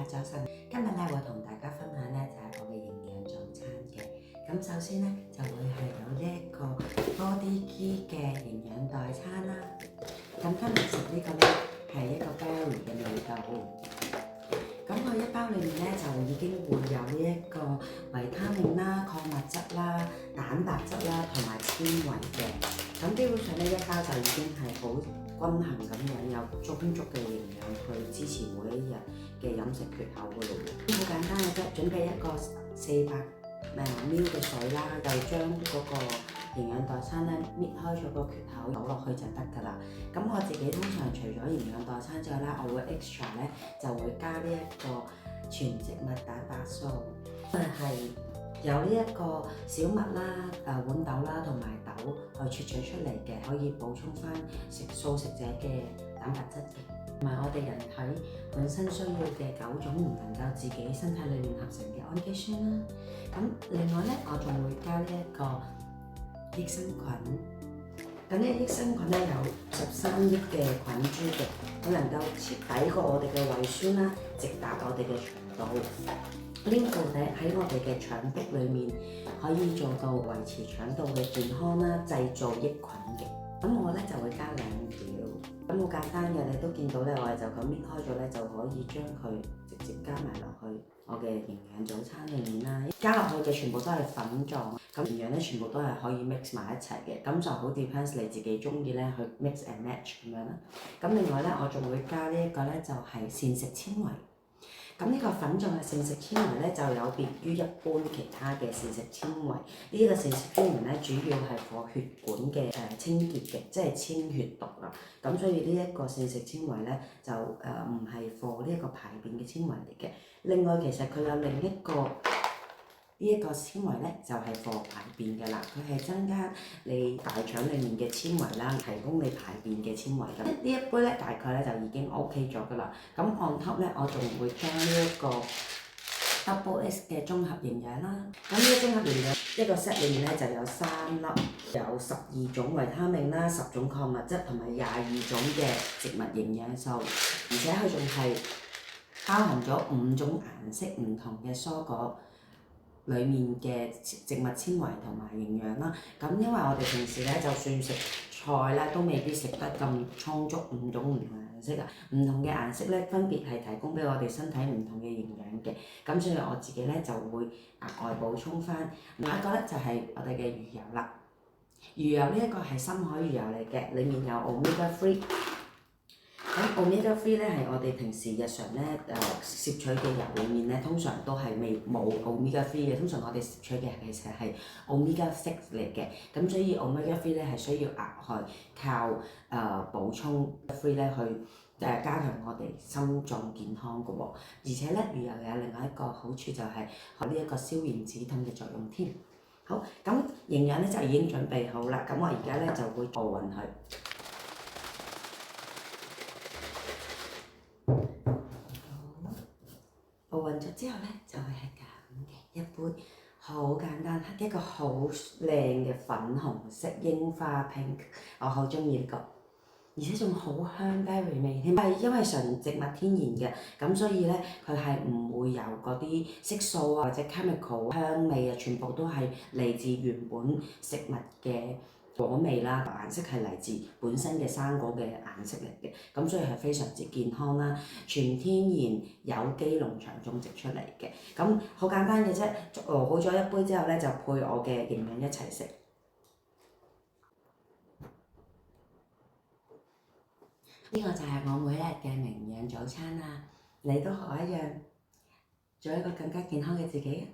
早晨，今日咧會同大家分享咧就係我嘅營養早餐嘅。咁首先咧就會係有呢一個 Body Key 嘅營養代餐啦。咁今日食呢個咧係一個 berry 嘅味道。咁我一包裏面咧就已經會有呢一個維他命啦、礦物質啦、蛋白質啦同埋纖維嘅。咁基本上呢一包就已經係好均衡咁樣，有充足嘅營養去支持每一日嘅飲食缺口嘅咯。好簡單嘅啫，準備一個400ml 嘅水啦，就將嗰個營養代餐咧搣開咗個缺口倒落去就得㗎啦。咁我自己通常除咗營養代餐之外咧，我會 extra 咧就會加呢一個全植物蛋白素，係有呢一個小麥啦、豌豆啦同埋豆去萃取出嚟嘅，可以補充翻素食者嘅蛋白質嘅，同埋我哋人體本身需要嘅9種唔能夠自己身體裏面合成嘅氨基酸啦。咁另外咧，我仲會加呢一個益生菌。咁呢益生菌咧有13億嘅菌株嘅，佢能夠抵過我哋嘅胃酸啦，直達我哋嘅腸道。呢個咧喺我哋嘅腸壁裏面可以做到維持腸道嘅健康啦，製造益菌嘅。咁我咧就會加2條，咁好簡單嘅，你都見到咧，我哋就咁搣開咗咧，就可以將佢直接加埋落去我嘅營養早餐裏面啦。加落去嘅全部都係粉狀，咁營養咧全部都係可以 mix 埋一齊嘅，咁就好 depends 你自己中意咧去 mix and match 咁樣啦。咁另外咧，我仲會加呢一個咧就係膳食纖維。咁呢個粉狀嘅膳食纖維咧，就有別於一般其他嘅膳食纖維。呢個膳食纖維咧，主要係幫血管嘅清潔嘅，即係清血毒啦。咁所以呢一個膳食纖維咧，就唔係幫呢一個排便嘅纖維嚟嘅。另外其實佢有另一個呢一個纖維咧，就係幫排便嘅啦。佢係增加你大腸裡面嘅纖維啦，提供你排便嘅纖維咁。呢一杯咧大概咧就已經 OK 咗噶啦。咁 on top 咧，我仲會將呢一個 Double S 嘅綜合營養啦。咁呢個綜合營養一個 set 裡面咧就有3粒，有12種維他命啦、10種礦物質同埋22種嘅植物營養素，而且佢仲係包含咗5種顏色唔同嘅蔬果裡面嘅植物纖維同埋營養啦。咁因為我哋平時咧就算食菜咧，都未必食得咁充足5種唔同嘅顏色啊。唔同嘅顏色咧，分別係提供俾我哋身體唔同嘅營養嘅。咁所以我自己咧就會額外補充翻。下一個咧就係我哋嘅魚油啦。魚油呢一個係深海魚油嚟嘅，裡面有 Omega 3。咁 Omega 3咧係我哋平時日常咧攝取嘅油裡面咧，通常都係冇 Omega 3嘅，通常我哋攝取嘅其實係 Omega 6嚟嘅。咁所以 Omega 3咧係需要額外靠補充 3咧去加強我哋心臟健康嘅喎。而且咧魚油有另外一個好處就係呢一個消炎止痛嘅作用添。好，咁營養咧就已經準備好啦。咁我而家咧就會熬勻佢。熬勻咗之後咧，就會係咁嘅一杯好簡單，一個好靚嘅粉紅色櫻花 pink， 我好中意呢個，而且仲好香 berry 味添。係因為純植物天然嘅，咁所以咧佢係唔會有嗰啲色素啊或者 chemical 香味啊，全部都係嚟自原本食物嘅果味啦，顏色係嚟自本身嘅生果嘅顏色嚟嘅，咁所以係非常之健康啦，全天然有機農場種植出嚟嘅，咁好簡單嘅啫。熬好咗一杯之後咧，就配我嘅營養一齊食。呢個就係我每一日嘅營養早餐啦，你都學一樣，做一個更加健康嘅自己。